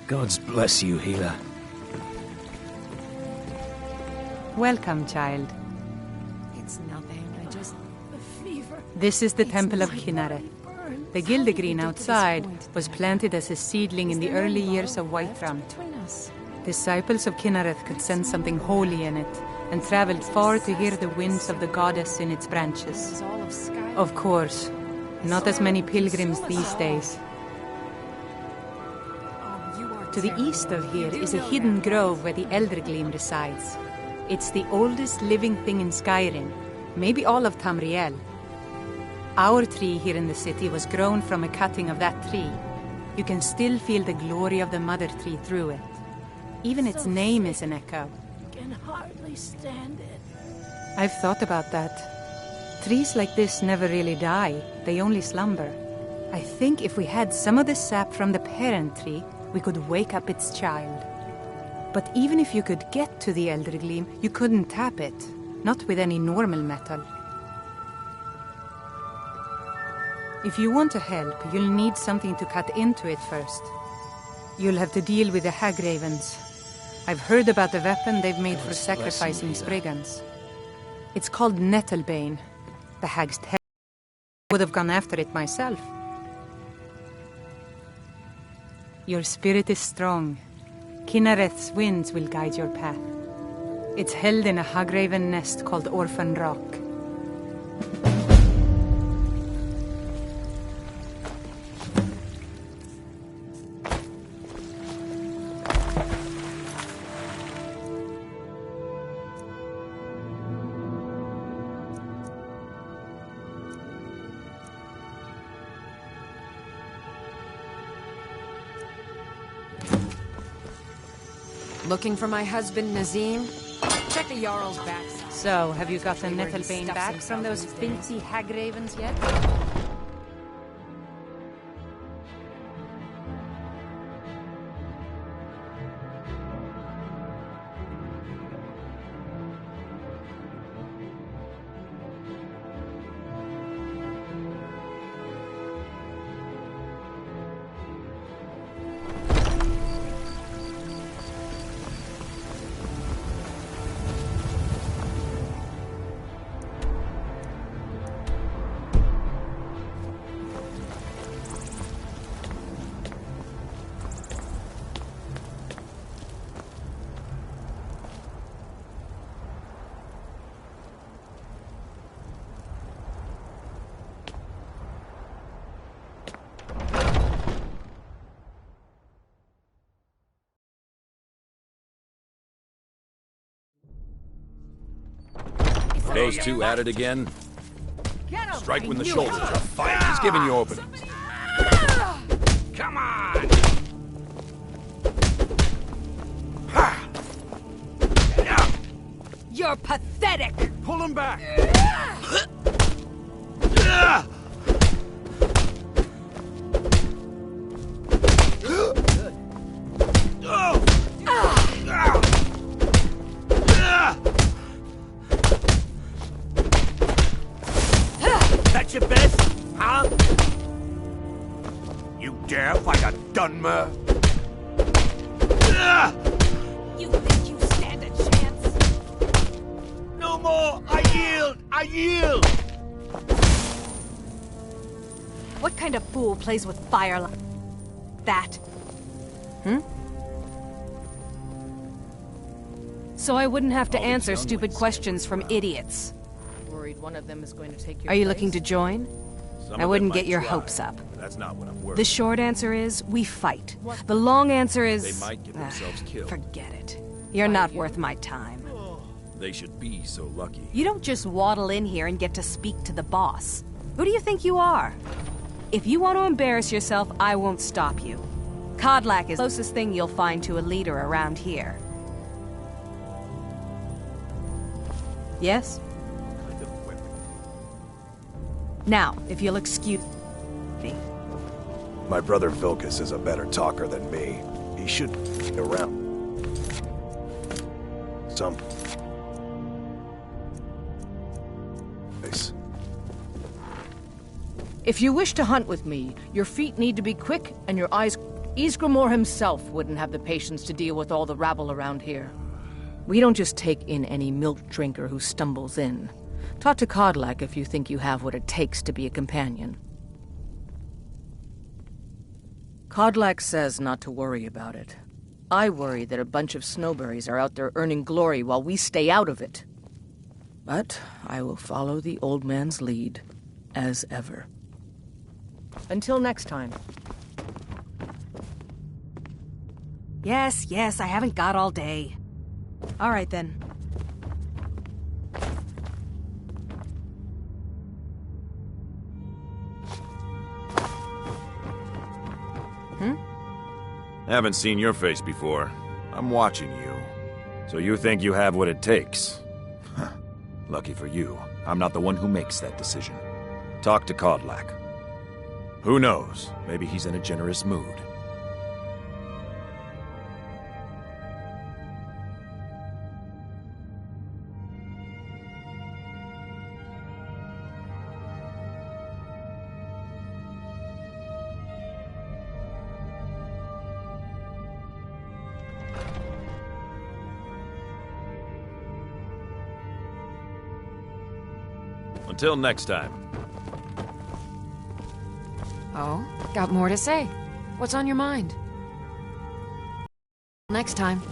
Gods bless you, healer. Welcome, child. It's nothing. The fever. This is the Temple of Kynareth. The gildegreen outside was planted as a seedling in the early years of Whiterun. Disciples of Kynareth could sense something holy in it, and traveled far to hear the winds of the goddess in its branches. Of course, not as many pilgrims these days. To the east of here is a hidden grove where the Eldergleam resides. It's the oldest living thing in Skyrim, maybe all of Tamriel. Our tree here in the city was grown from a cutting of that tree. You can still feel the glory of the mother tree through it. Even its name is an echo. Can hardly stand it. I've thought about that. Trees like this never really die, they only slumber. I think if we had some of the sap from the parent tree, we could wake up its child. But even if you could get to the Eldergleam, you couldn't tap it. Not with any normal metal. If you want to help, you'll need something to cut into it first. You'll have to deal with the hag ravens. I've heard about the weapon they've made for sacrificing Spriggans. It's called Nettlebane. The hag's tail. I would have gone after it myself. Your spirit is strong. Kynareth's winds will guide your path. It's held in a hagraven nest called Orphan Rock. Looking for my husband, Nazim? Check the Jarl's backside. So, have you got the Nettlebane back from those fancy hag ravens yet? Those two at it again? Strike when the shoulders are fired. He's giving you openings. Come on! You're pathetic! Pull him back! That's your best, huh? You dare fight a Dunmer? You think you stand a chance? No more! I yield! I yield! What kind of fool plays with fire like that? So I wouldn't have to answer stupid questions from idiots. Worried one of them is going to take your Are you place? looking to join? Some I of wouldn't them get might your try, hopes up. but that's not what I'm worried. The short answer is, we fight. The long answer is... They might get themselves killed. Forget it. You're not worth my time. They should be so lucky. You don't just waddle in here and get to speak to the boss. Who do you think you are? If you want to embarrass yourself, I won't stop you. Codlac is the closest thing you'll find to a leader around here. Yes? Kind of weapon. Now, if you'll excuse me. My brother Vilkas is a better talker than me. He should be around. Some place. If you wish to hunt with me, your feet need to be quick and your eyes... Ysgramor himself wouldn't have the patience to deal with all the rabble around here. We don't just take in any milk drinker who stumbles in. Talk to Codlac if you think you have what it takes to be a companion. Codlac says not to worry about it. I worry that a bunch of snowberries are out there earning glory while we stay out of it. But I will follow the old man's lead, as ever. Until next time. Yes, I haven't got all day. All right, then. Haven't seen your face before. I'm watching you. So you think you have what it takes? Lucky for you, I'm not the one who makes that decision. Talk to Codlac. Who knows? Maybe he's in a generous mood. Until next time. Oh, got more to say. What's on your mind? Next time.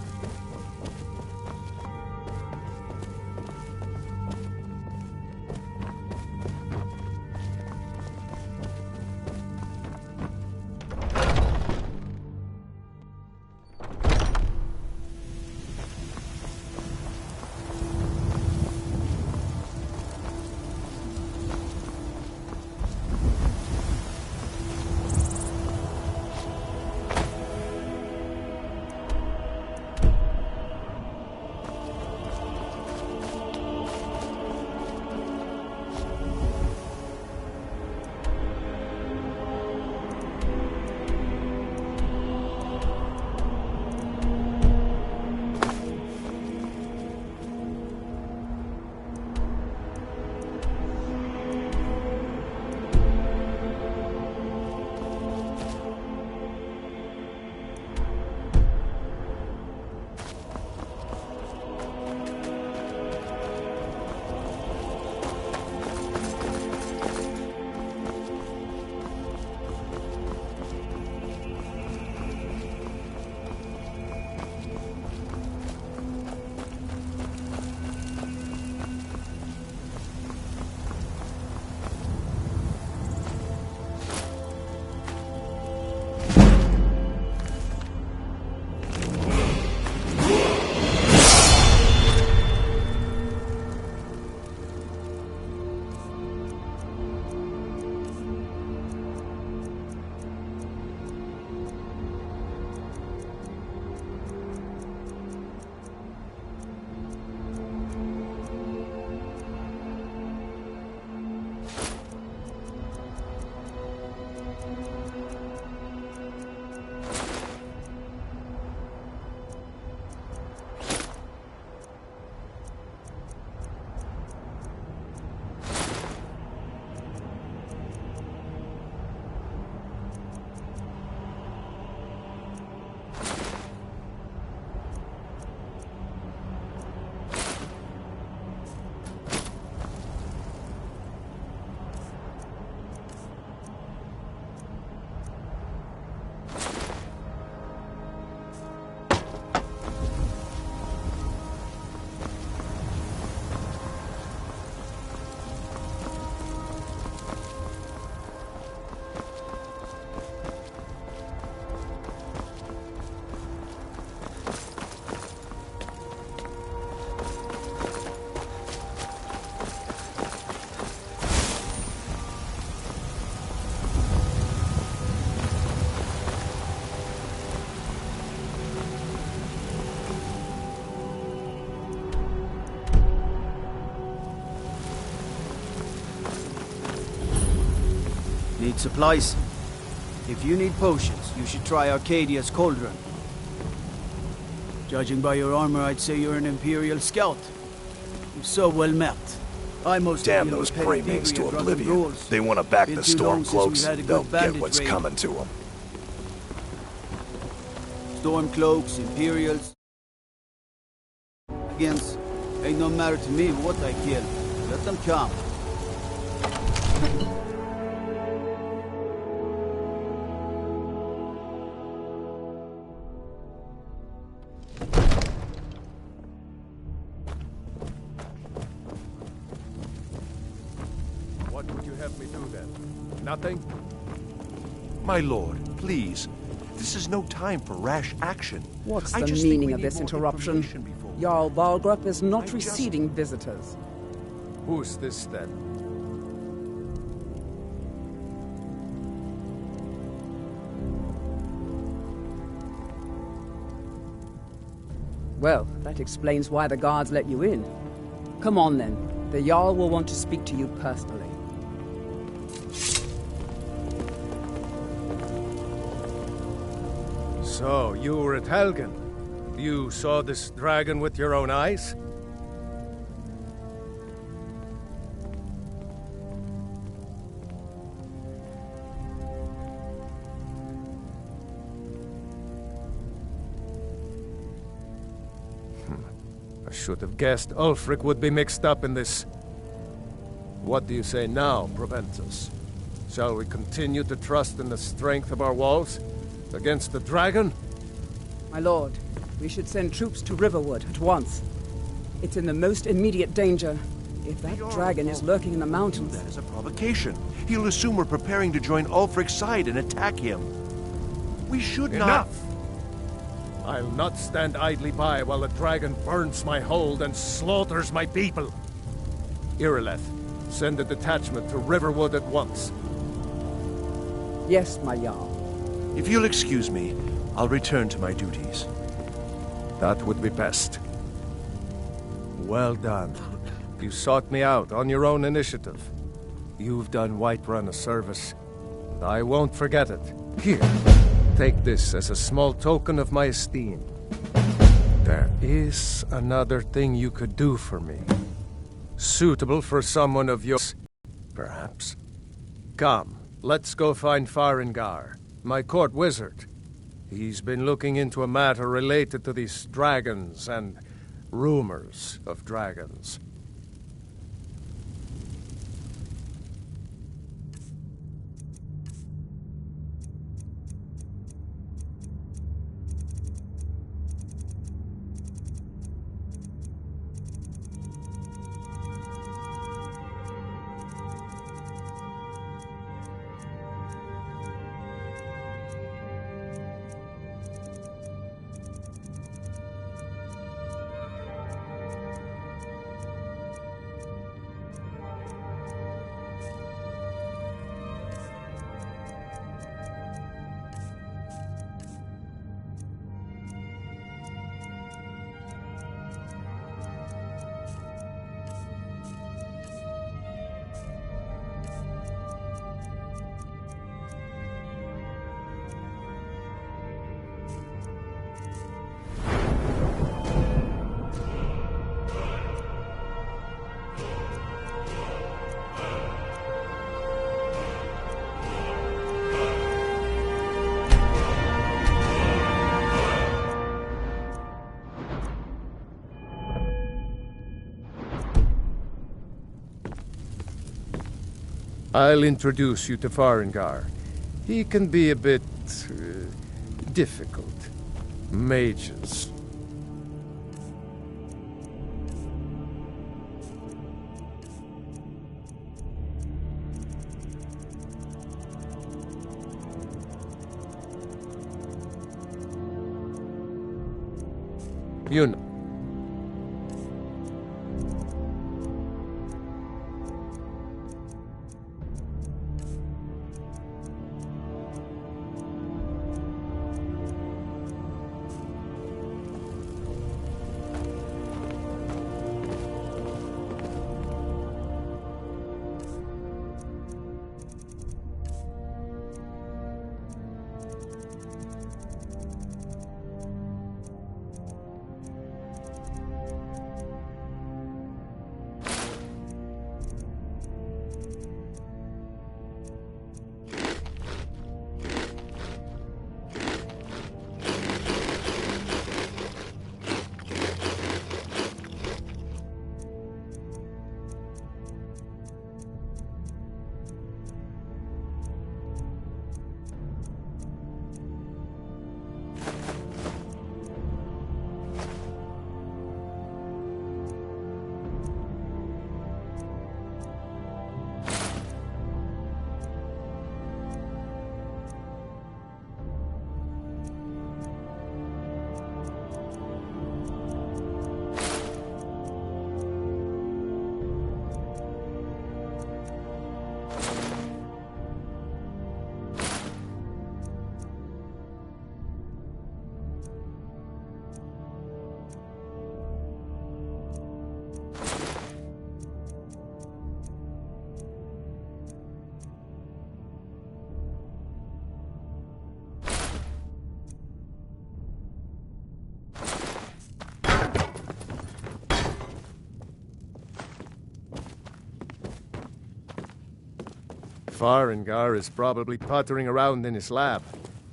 Need supplies? If you need potions, you should try Arcadia's Cauldron. Judging by your armor, I'd say you're an Imperial scout. You're so well met. I must Damn deal those with petty prey-mates thievery to and drunken oblivion. brawls. They want to back Been the too long since we've Stormcloaks, had a good they'll get bandit what's raid. coming to them. Stormcloaks, Imperials... Against... Ain't no matter to me what I kill. Let them come. What would you have me do then? Nothing? My lord, please. This is no time for rash action. What's I the just think meaning we of need this more interruption? information before- Jarl Balgrup is I not just- receiving visitors. Who's this then? Well, that explains why the guards let you in. Come on then. The Jarl will want to speak to you personally. So, you were at Helgen. You saw this dragon with your own eyes? I should have guessed Ulfric would be mixed up in this. What do you say now, Proventus? Shall we continue to trust in the strength of our walls? Against the dragon? My lord, we should send troops to Riverwood at once. It's in the most immediate danger. If that dragon is lurking in the mountains... That is a provocation. He'll assume we're preparing to join Ulfric's side and attack him. We should not... Enough! I'll not stand idly by while the dragon burns my hold and slaughters my people. Irileth, send a detachment to Riverwood at once. Yes, my Jarl. If you'll excuse me, I'll return to my duties. That would be best. Well done. You sought me out on your own initiative. You've done Whiterun a service, and I won't forget it. Here, take this as a small token of my esteem. There is another thing you could do for me. Suitable for someone of yours, perhaps. Come, let's go find Farengar, my court wizard. He's been looking into a matter related to these dragons and rumors of dragons. I'll introduce you to Farengar. He can be a bit... difficult. Mages. You know. Farengar is probably pottering around in his lab,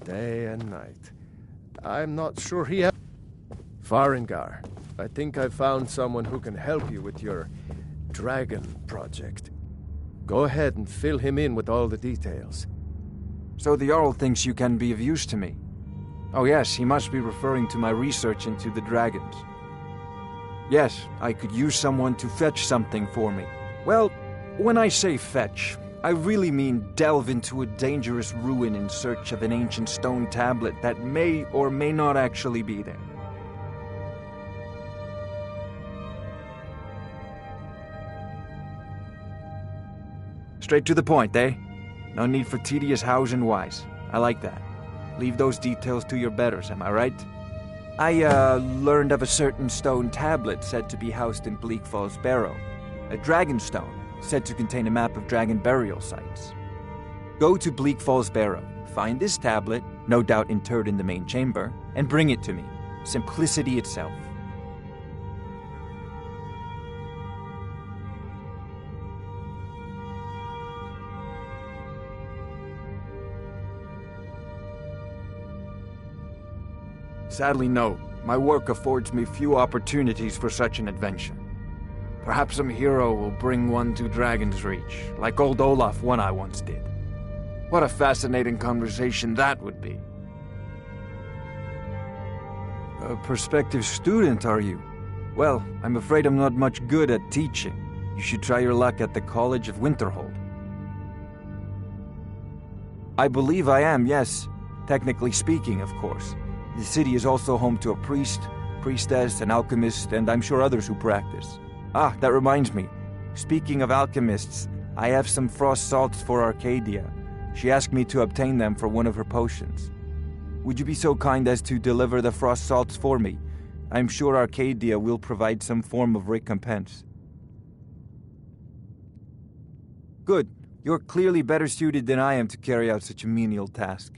day and night. I'm not sure he has... Farengar, I think I've found someone who can help you with your dragon project. Go ahead and fill him in with all the details. So the Jarl thinks you can be of use to me. Oh yes, he must be referring to my research into the dragons. Yes, I could use someone to fetch something for me. Well, when I say fetch, I really mean delve into a dangerous ruin in search of an ancient stone tablet that may or may not actually be there. Straight to the point, eh? No need for tedious hows and whys. I like that. Leave those details to your betters, am I right? I, learned of a certain stone tablet said to be housed in Bleak Falls Barrow. A dragon stone, said to contain a map of dragon burial sites. Go to Bleak Falls Barrow, find this tablet, no doubt interred in the main chamber, and bring it to me. Simplicity itself. Sadly, no. My work affords me few opportunities for such an adventure. Perhaps some hero will bring one to Dragon's Reach, like old Olaf one I once did. What a fascinating conversation that would be. A prospective student, are you? Well, I'm afraid I'm not much good at teaching. You should try your luck at the College of Winterhold. I believe I am, yes. Technically speaking, of course. The city is also home to a priest, priestess, an alchemist, and I'm sure others who practice. Ah, that reminds me. Speaking of alchemists, I have some frost salts for Arcadia. She asked me to obtain them for one of her potions. Would you be so kind as to deliver the frost salts for me? I'm sure Arcadia will provide some form of recompense. Good. You're clearly better suited than I am to carry out such a menial task.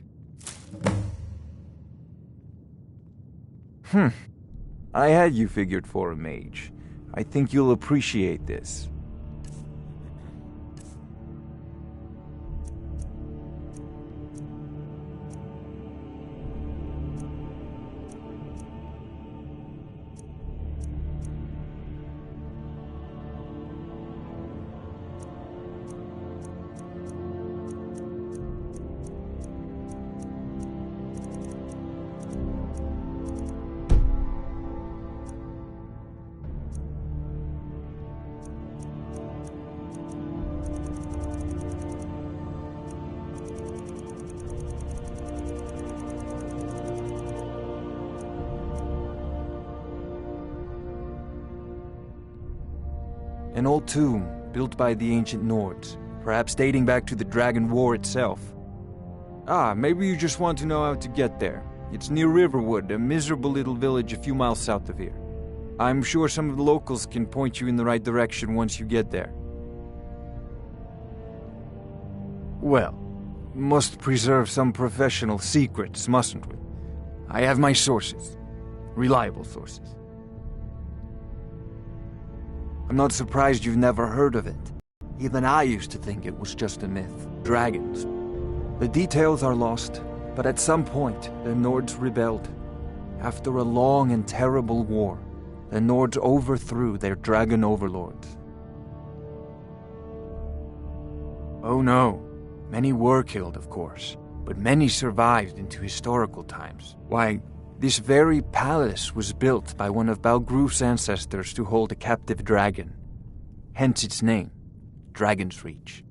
I had you figured for a mage. I think you'll appreciate this. An old tomb, built by the ancient Nords, perhaps dating back to the Dragon War itself. Ah, maybe you just want to know how to get there. It's near Riverwood, a miserable little village a few miles south of here. I'm sure some of the locals can point you in the right direction once you get there. Well, must preserve some professional secrets, mustn't we? I have my sources. Reliable sources. I'm not surprised you've never heard of it. Even I used to think it was just a myth. Dragons. The details are lost, but at some point, the Nords rebelled. After a long and terrible war, the Nords overthrew their dragon overlords. Oh no, many were killed, of course, but many survived into historical times. Why, this very palace was built by one of Balgruf's ancestors to hold a captive dragon. Hence its name, Dragon's Reach.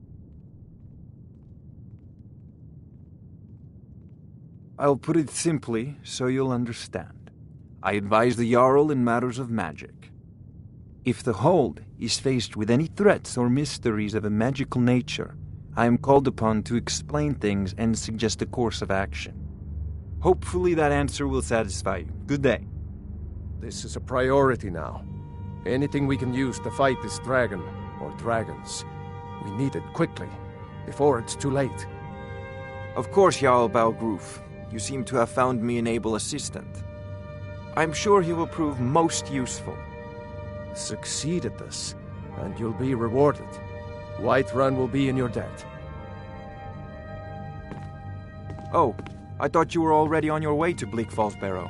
I'll put it simply so you'll understand. I advise the Jarl in matters of magic. If the Hold is faced with any threats or mysteries of a magical nature, I am called upon to explain things and suggest a course of action. Hopefully that answer will satisfy you. Good day. This is a priority now. Anything we can use to fight this dragon, or dragons, we need it quickly, before it's too late. Of course, Jarl Balgruf. You seem to have found me an able assistant. I'm sure he will prove most useful. Succeed at this, and you'll be rewarded. Whiterun will be in your debt. Oh, I thought you were already on your way to Bleak Falls Barrow.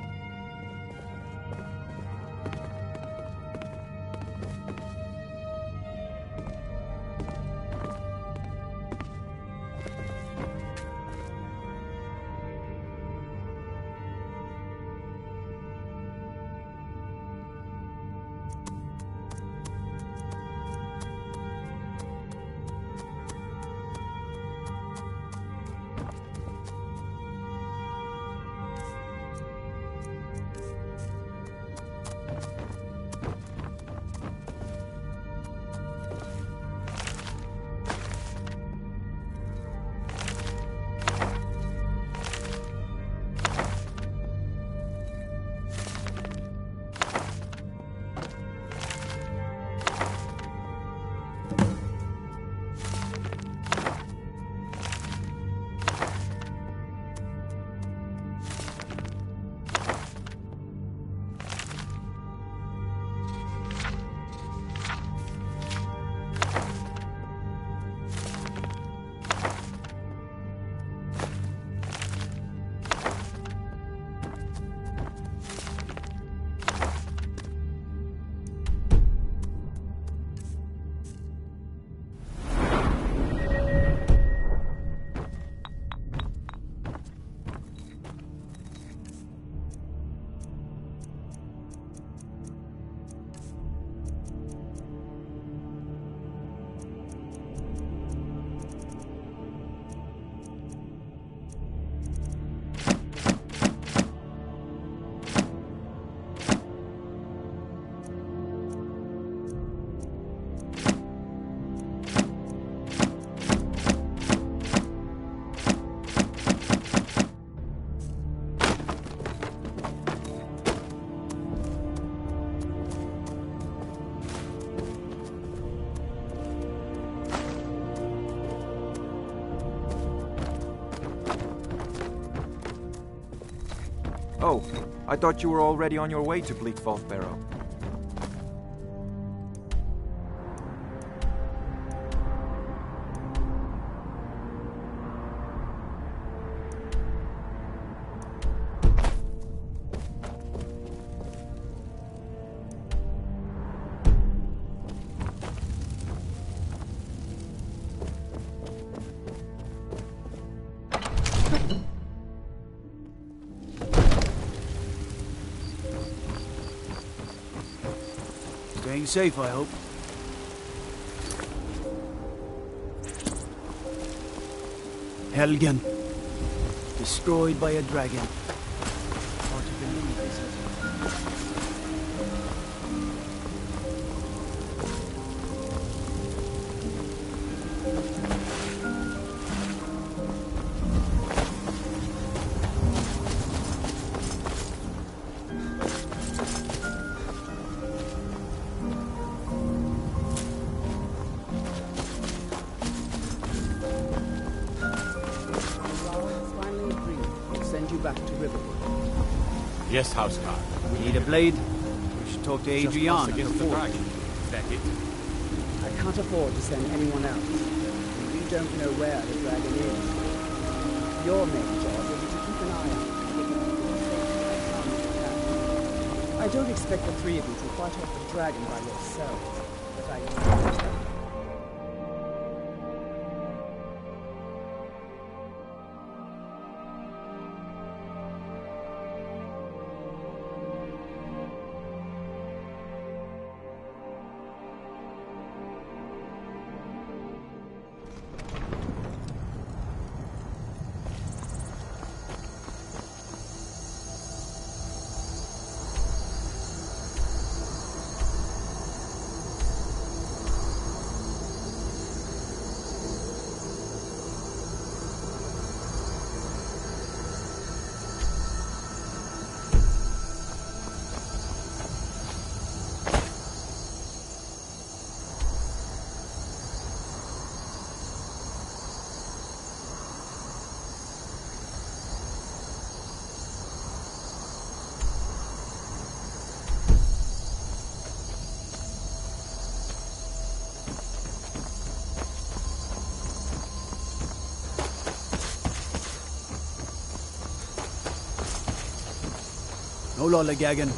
Oh, I thought you were already on your way to Bleak Falls Barrow. Staying safe, I hope. Helgen. Destroyed by a dragon. Hard to believe, is it? Yes, Housecar. We need a blade. We should talk to Adrian. Against the dragon. Is that it? I can't afford to send anyone else. We don't know where the dragon is. Your main job will be to keep an eye on it. I don't expect the three of you to fight off the dragon by yourselves, but I... No lollygagging.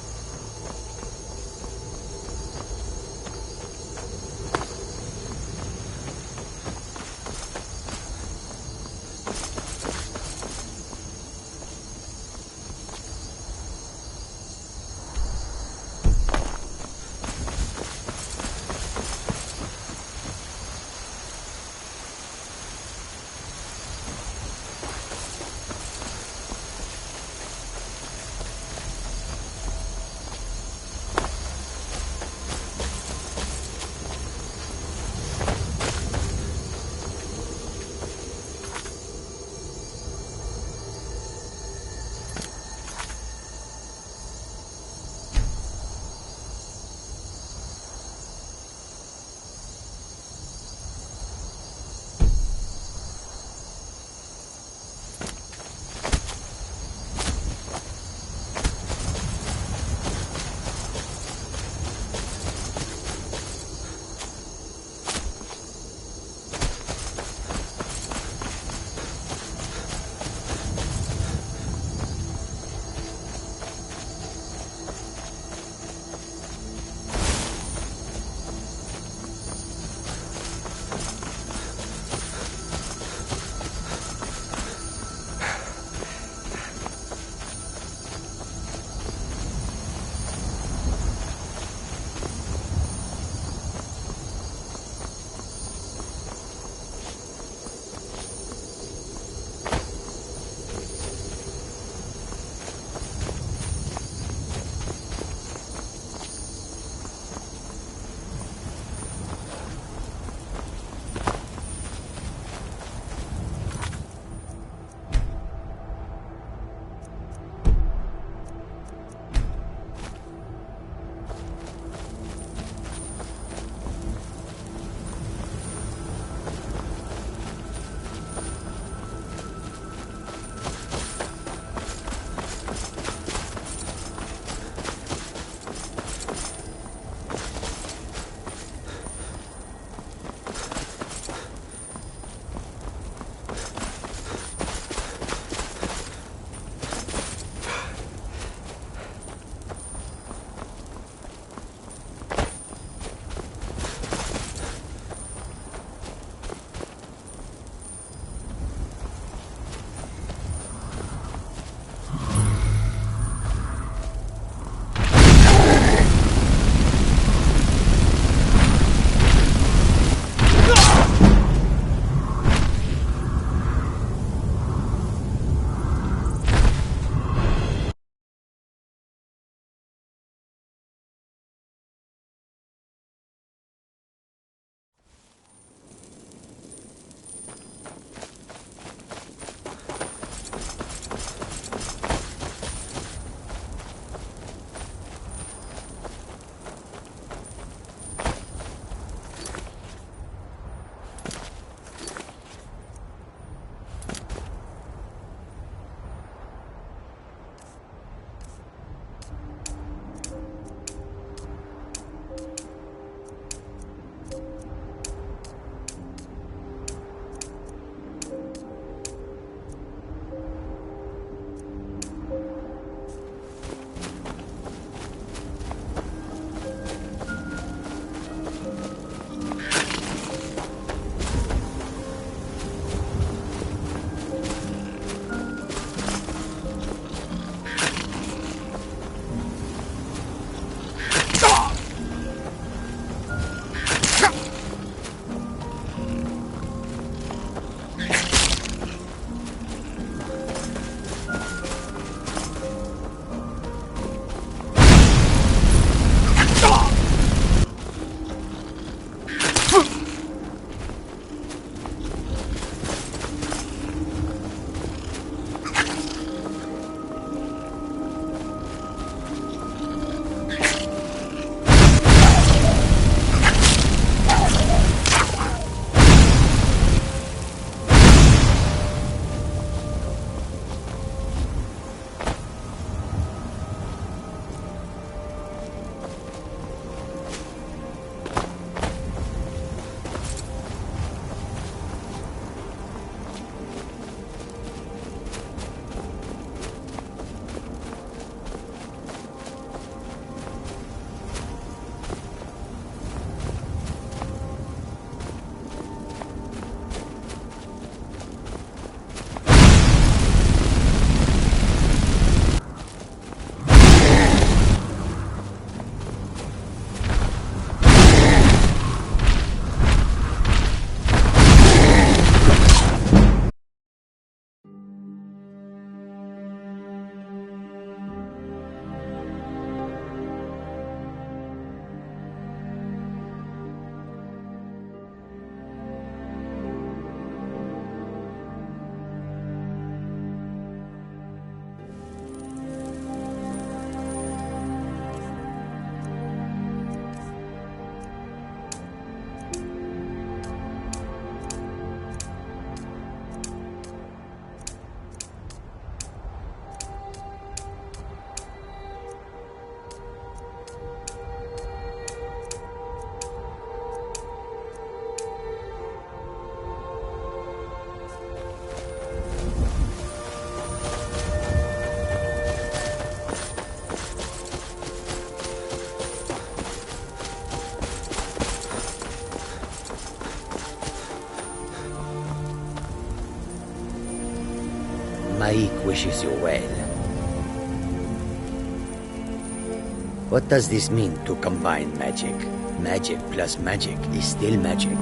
Maik wishes you well. What does this mean to combine magic? Magic plus magic is still magic.